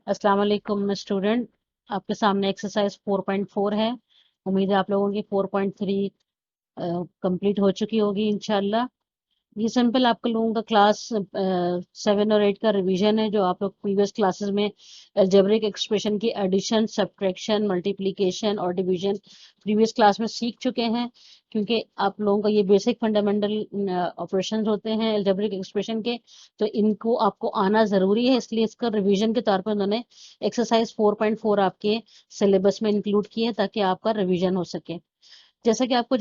अस्सलाम वालेकुम स्टूडेंट। आपके सामने एक्सरसाइज 4.4 है। उम्मीद है आप लोगों की 4.3 कंप्लीट हो चुकी होगी इंशाल्लाह। ये सिंपल आप लोगों का क्लास 7 और 8 का रिवीजन है, जो आप लोग प्रीवियस क्लासेस में अलजेब्रिक एक्सप्रेशन की एडिशन, सब्ट्रैक्शन, मल्टीप्लिकेशन और डिवीजन प्रीवियस क्लास में सीख चुके हैं। क्योंकि आप लोगों का ये बेसिक फंडामेंटल ऑपरेशंस होते हैं अलजेब्रिक एक्सप्रेशन के, तो इनको आपको आना ज़रूरी है। इसलिए इसका रिवीजन के तौर पर उन्होंने एक्सरसाइज 4.4 आपके सिलेबस में इंक्लूड किए हैं, ताकि आपका रिवीजन हो सके। जैसा कि आप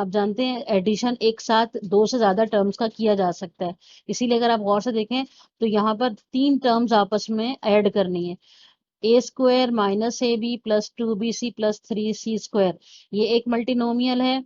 जानते हैं, एडिशन एक साथ दो से ज्यादा टर्म्स का किया जा सकता है। इसीलिए अगर आप गौर से देखें तो यहाँ पर तीन टर्म्स आपस में ऐड करनी है। A square minus A B plus 2bc plus 3c square, ये एक मल्टीनोमियल है।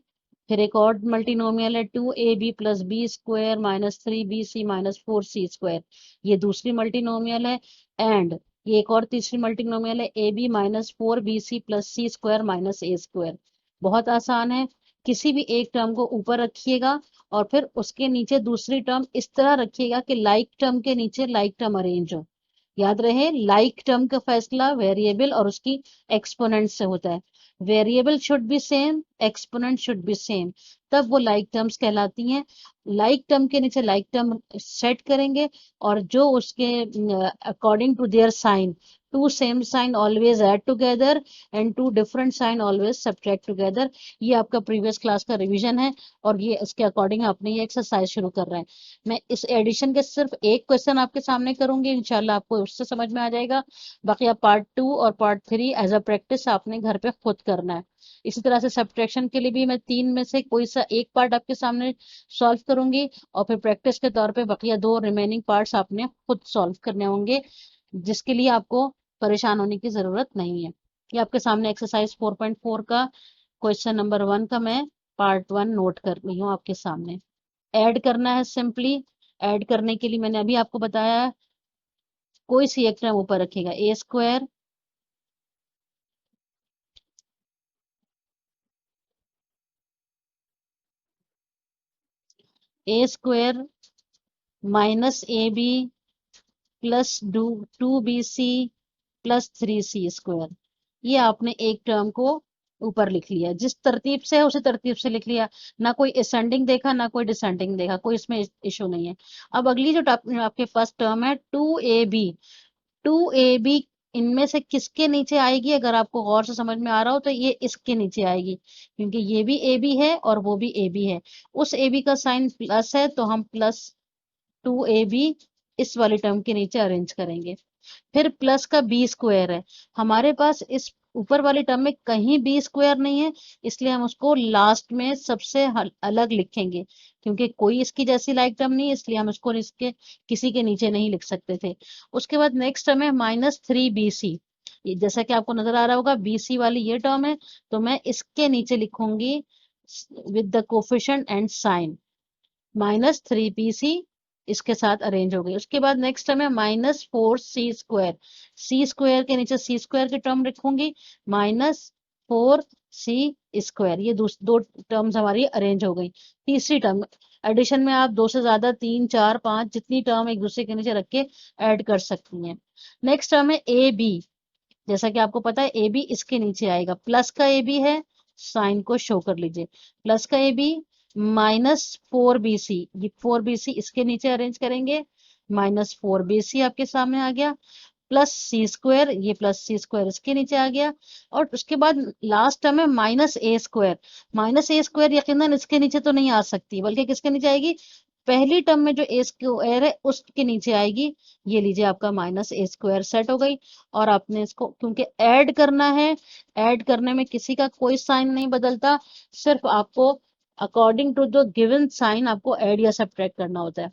फिर एक और मल्टीनोमियल है 2ab plus B square minus 3bc minus 4c square, ये दूसरी मल्टीनोमियल है। एंड ये एक और तीसरी मल्टीनोमियल है A B minus 4bc plus C square minus A square. बहुत आसान है। किसी भी एक टर्म को ऊपर रखिएगा और फिर उसके नीचे दूसरी टर्म इस तरह रखिएगा कि लाइक टर्म के नीचे लाइक टर्म अरेंज हो। याद रहे, लाइक टर्म का फैसला वेरिएबल और उसकी एक्सपोनेंट से होता है। Variable should be same, exponent should be same, तब वो लाइक टर्म्स कहलाती हैं। लाइक टर्म के नीचे लाइक टर्म सेट करेंगे, और जो उसके according to their sign, to same sign always add together and to different sign always subtract together. ये आपका प्रीवियस क्लास का रिवीजन है, और ये इसके अकॉर्डिंग आपने ये एक्सरसाइज शुरू कर रहे हैं। मैं इस एडिशन के सिर्फ एक क्वेश्चन आपके सामने करूंगी, इंशाल्लाह आपको उससे समझ में आ जाएगा। बाकी आप पार्ट 2 और पार्ट 3 एज अ प्रैक्टिस आपने घर पे खुद करना है। इसी तरह से सब्ट्रैक्शन के लिए भी मैं तीन में से कोई सा एक पार्ट आपके सामने सॉल्व करूंगी, और फिर प्रैक्टिस के तौर पे बकिया दो रिमेनिंग पार्ट्स आपने खुद सॉल्व करने होंगे, जिसके लिए आपको परेशान होने की जरूरत नहीं है। ये आपके सामने एक्सरसाइज 4.4 का क्वेश्चन नंबर 1 का मैं पार्ट 1 नोट कर रही हूँ आपके सामने। ऐड करना है सिंपली। ऐड करने के लिए मैंने अभी आपको बताया है, कोई सी एक टर्म ऊपर रखेगा। A square A square minus A B plus 2bc plus 3c square, ये आपने एक टर्म को ऊपर लिख लिया। जिस तरतीब से है उसी तरतीब से लिख लिया, ना कोई असेंडिंग देखा ना कोई डिसेंडिंग देखा, कोई इसमें इशू नहीं है। अब अगली जो आपके पास टर्म है 2ab, 2ab इनमें से किसके नीचे आएगी? अगर आपको गौर से समझ में आ रहा हो तो ये इसके नीचे आएगी, क्योंकि ये भी ए बी है और वो भी ए बी है। उस ए बी का साइन प्लस है, तो हम प्लस 2ab इस वाली टर्म के नीचे अरेंज करेंगे। फिर प्लस का बी स्क्वायर है, हमारे पास इस ऊपर वाली टर्म में कहीं बी स्क्वायर नहीं है, इसलिए हम उसको लास्ट में सबसे अलग लिखेंगे। क्योंकि कोई इसकी जैसी लाइक टर्म नहीं है, इसलिए हम इसको इसके किसी के नीचे नहीं लिख सकते थे। उसके बाद नेक्स्ट टर्म है -3bc। जैसा कि आपको नजर आ रहा होगा, बीसी वाली ये टर्म है, तो मैं इसके नीचे लिखूंगी with the coefficient and sign -3bc, इसके साथ अरेंज हो गई। उसके बाद नेक्स्ट टर्म है -4c स्क्वायर, सी स्क्वायर के नीचे सी स्क्वायर की टर्म लिखूंगी, -4c स्क्वायर। ये दो टर्म्स हमारी अरेंज हो गई। तीसरी टर्म एडिशन में आप दो से ज्यादा, तीन, चार, पांच, जितनी टर्म एक दूसरे के नीचे रख के ऐड कर सकती हैं। नेक्स्ट टर्म है ए बी। जैसा कि आपको पता है ए बी इसके नीचे आएगा, प्लस का ए बी है, साइन को शो कर लीजिए। प्लस का ए बी -4bc, ये 4bc इसके नीचे अरेंज करेंगे, -4bc आपके सामने आ गया। प्लस सी स्क्वायर, ये प्लस सी स्क्वायर इसके नीचे आ गया। और उसके बाद लास्ट टर्म है -a स्क्वायर। -a स्क्वायर यकीनन इसके नीचे तो नहीं आ सकती, बल्कि किसके नीचे आएगी? पहली टर्म में जो ए स्क्वायर है उसके नीचे आएगी। ये लीजिए, आपका -a स्क्वायर सेट हो गई। और आपने इसको क्योंकि ऐड करना है, ऐड करने में किसी का कोई साइन नहीं बदलता, सिर्फ आपको according to the given sign आपको ऐड या सब्ट्रैक्ट करना होता है।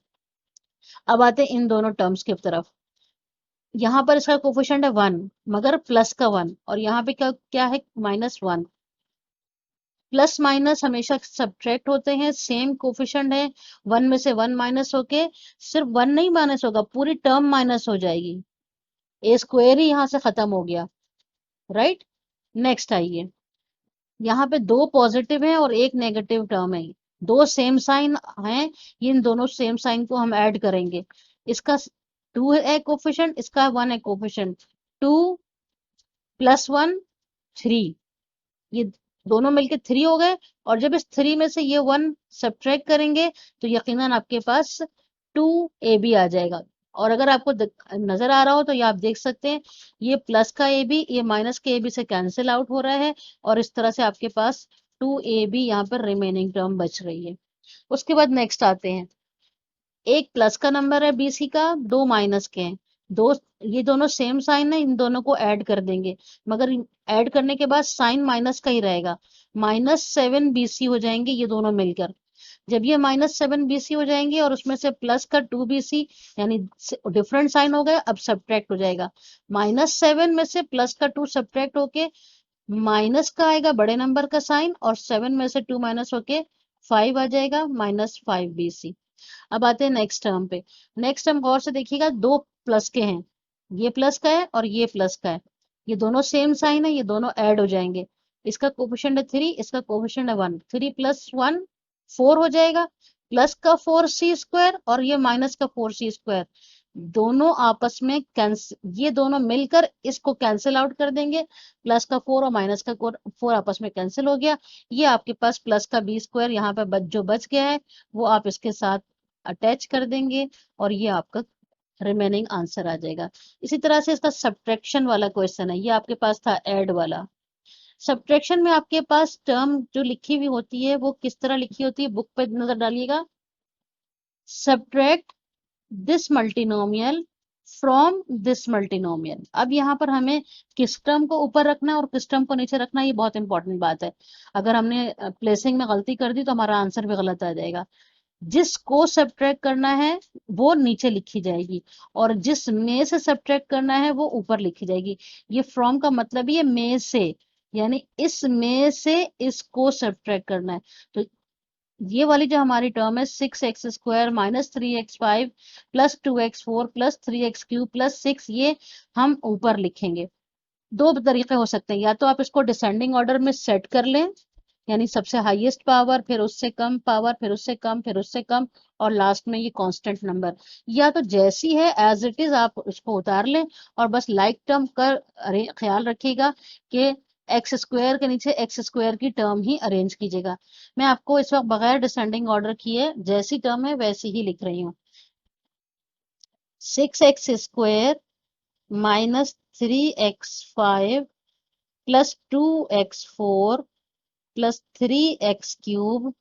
अब आते हैं इन दोनों टर्म्स की तरफ। यहाँ पर इसका कोफिशिएंट है 1, मगर प्लस का 1, और यहाँ पे क्या क्या है? -1। प्लस माइनस हमेशा सब्ट्रैक्ट होते हैं, सेम कोफिशिएंट है। 1 में से 1 माइनस होके सिर्फ 1 नहीं माइनस होगा, पूरी टर्म माइनस हो जाएगी। ए स्क्वायर ही यहाँ से खत्म हो गया, राइट। नेक्स्ट आइए, यहाँ पे दो पॉजिटिव हैं और एक नेगेटिव टर्म है, दो सेम साइन हैं, इन दोनों सेम साइन को हम ऐड करेंगे। इसका 2 है कोफिशिएंट, इसका 1 है कोफिशिएंट। 2 + 1 3, ये दोनों मिलके 3 हो गए। और जब इस 3 में से ये 1 सब्ट्रैक्ट करेंगे तो यकीनन आपके पास 2ab आ जाएगा। और अगर आपको नजर आ रहा हो तो ये आप देख सकते हैं, ये प्लस का ab ये माइनस के ab से कैंसिल आउट हो रहा है, और इस तरह से आपके पास 2ab यहाँ पर रिमेनिंग टर्म बच रही है। उसके बाद नेक्स्ट आते हैं, एक प्लस का नंबर है बीसी का, दो माइनस के हैं। दो, ये दोनों सेम साइन है, इन दोनों को ऐड कर देंगे, मगर ऐड करने के बाद साइन माइनस का ही रहेगा। -7 BC हो जाएंगे ये दोनों मिलकर। जब ये -7 BC हो जाएंगे और उसमें से प्लस का 2BC, यानी डिफरेंट साइन हो गए, अब सब्ट्रैक्ट हो जाएगा। -7 में से प्लस का 2 सब्ट्रैक्ट होके माइनस का आएगा बड़े नंबर का साइन, और 7 में से 2 माइनस होके 5 आ जाएगा, -5BC। अब आते हैं नेक्स्ट टर्म पे। नेक्स्ट टर्म गौर से देखिएगा, दो प्लस के हैं, ये प्लस का है और ये प्लस का है, ये दोनों सेम साइन है, ये दोनों ऐड हो जाएंगे। इसका कोफिशिएंट है 3, इसका कोफिशिएंट है 1, 3 + 1 4 हो जाएगा। प्लस का 4c² और ये माइनस का 4c², दोनों आपस में ये दोनों मिलकर इसको कैंसिल आउट कर देंगे। प्लस का 4 और माइनस का 4 आपस में कैंसिल हो गया। ये आपके पास प्लस का b² यहाँ पे जो बच गया है वो आप इसके साथ अटैच कर देंगे, और ये आपका रिमेनिंग आंसर आ जाएगा। इसी तरह से इसका सब्ट्रैक्शन वाला क्वेश्चन है, ये आपके पास था ऐड वाला। सब्ट्रैक्शन में आपके पास टर्म जो लिखी हुई होती है वो किस तरह लिखी होती है, बुक पे नजर डालिएगा। Subtract this multinomial from this multinomial. अब यहाँ पर हमें किस टर्म को ऊपर रखना है और किस टर्म को नीचे रखना है, ये बहुत इंपॉर्टेंट बात है। अगर हमने प्लेसिंग में गलती कर दी तो हमारा आंसर भी गलत आ जाएगा। जिसको सब्ट्रैक्ट करना है वो नीचे लिखी जाएगी, और जिस में से सब्ट्रैक्ट करना है वो ऊपर लिखी जाएगी। ये फ्रॉम का मतलब ही है में से, यानी इस में से इसको सब्ट्रैक्ट करना है। तो ये वाली जो हमारी टर्म है 6x² - 3x5 + 2x4 + 3x³ + 6, ये हम ऊपर लिखेंगे। दो तरीके हो सकते हैं, या तो आप इसको डिसेंडिंग ऑर्डर में सेट कर लें, यानी सबसे हाईएस्ट पावर, फिर उससे कम पावर, फिर उससे कम, फिर उससे कम, और लास्ट में ये कांस्टेंट नंबर, या तो जैसी है एज इट इज आप उसको उतार लें, और बस लाइक टर्म कर ख्याल रखिएगा कि x² के नीचे x² की टर्म ही अरेंज कीजिएगा। मैं आपको इस वक्त बगैर डिसेंडिंग ऑर्डर किए जैसी टर्म है वैसी ही लिख रही हूँ। 6x² - 3x5 + 2x4 + 3x³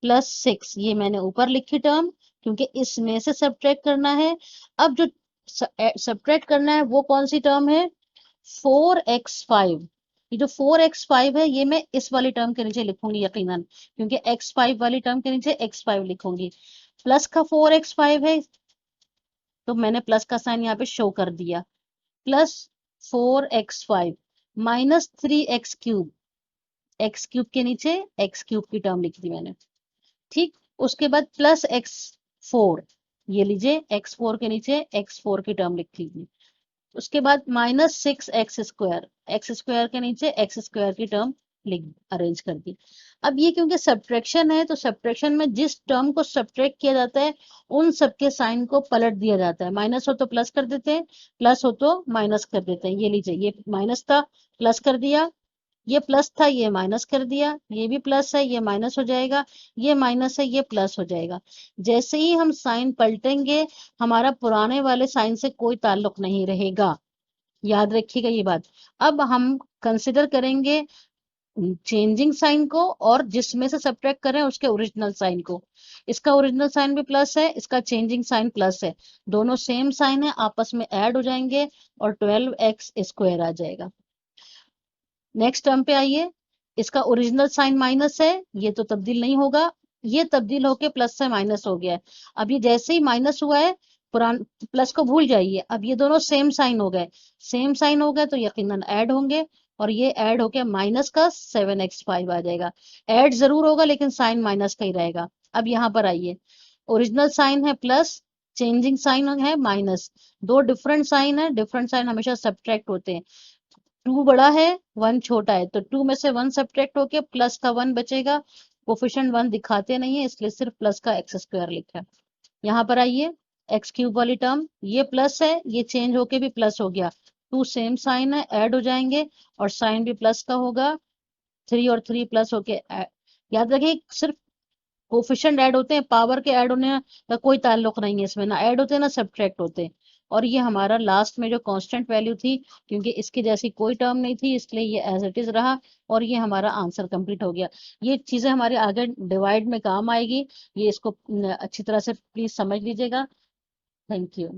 + 6, ये मैंने ऊपर लिखी टर्म, क्योंकि इसमें से सब्ट्रैक्ट करना है। अब जो सब्ट्रैक्ट करना है वो कौन सी टर्म है, 4x5। ये जो 4x5 है ये मैं इस वाली टर्म के नीचे लिखूंगी यकीनन, क्योंकि x5 वाली टर्म के नीचे x5 लिखूंगी। प्लस का 4x5 है तो मैंने प्लस का साइन यहाँ पे शो कर दिया, +4x5 - 3x³, x³ के नीचे x³ की टर्म लिख दी मैंने। ठीक, उसके बाद +x4, ये लीजिए x4 के नीचे x4 की टर्म लिख लीजिए। उसके बाद -6x², x² के नीचे x² की टर्म लिख अरेंज कर दी। अब ये क्योंकि सब्ट्रैक्शन है तो सब्ट्रैक्शन में जिस टर्म को सब्ट्रैक्ट किया जाता है उन सबके साइन को पलट दिया जाता है। माइनस हो तो प्लस कर देते हैं, प्लस हो तो माइनस कर देते हैं। ये लीजिए, ये माइनस था प्लस कर दिया, ये प्लस था ये माइनस कर दिया, ये भी प्लस है ये माइनस हो जाएगा, ये माइनस है ये प्लस हो जाएगा। जैसे ही हम साइन पलटेंगे हमारा पुराने वाले साइन से कोई ताल्लुक नहीं रहेगा, याद रखिएगा ये बात। अब हम कंसिडर करेंगे चेंजिंग साइन को, और जिसमें से सब्ट्रैक्ट करें उसके ओरिजिनल साइन को। इसका ओरिजिनल साइन भी प्लस है, इसका चेंजिंग साइन प्लस है, दोनों सेम साइन है, आपस में ऐड हो जाएंगे और 12x² आ जाएगा। नेक्स्ट टर्म पे आइए, इसका ओरिजिनल साइन माइनस है, ये तो तब्दील नहीं होगा, ये तब्दील होके प्लस से माइनस हो गया है। अब ये जैसे ही माइनस हुआ है पुरान प्लस को भूल जाइए, अब ये दोनों सेम साइन हो गए, सेम साइन हो गए तो यकीनन ऐड होंगे, और ये ऐड होके माइनस का 7x5 आ जाएगा। ऐड जरूर होगा लेकिन साइन माइनस का ही रहेगा। अब यहाँ पर आइए, ओरिजिनल साइन है प्लस, चेंजिंग साइन है माइनस, दो डिफरेंट साइन है, डिफरेंट साइन हमेशा सब्ट्रैक्ट होते हैं। 2 बड़ा है 1 छोटा है, तो 2 में से 1 सब्ट्रैक्ट होके प्लस का 1 बचेगा। कोफिशिएंट 1 दिखाते नहीं है इसलिए सिर्फ प्लस का x² लिखा है। यहाँ पर आइए, x³ वाली टर्म, ये प्लस है, ये चेंज होके भी प्लस हो गया, टू सेम साइन है, ऐड हो जाएंगे और साइन भी प्लस का होगा, 3 और 3 प्लस होके याद रखिए सिर्फ कोफिशिएंट ऐड होते हैं, पावर के ऐड होने का कोई ताल्लुक नहीं है इसमें, ना ऐड होते हैं ना सब्ट्रैक्ट होते हैं। और ये हमारा लास्ट में जो कांस्टेंट वैल्यू थी, क्योंकि इसकी जैसी कोई टर्म नहीं थी इसलिए ये एज इट इज रहा, और ये हमारा आंसर कंप्लीट हो गया। ये चीजें हमारे आगे डिवाइड में काम आएगी, ये इसको अच्छी तरह से प्लीज समझ लीजिएगा। Thank you.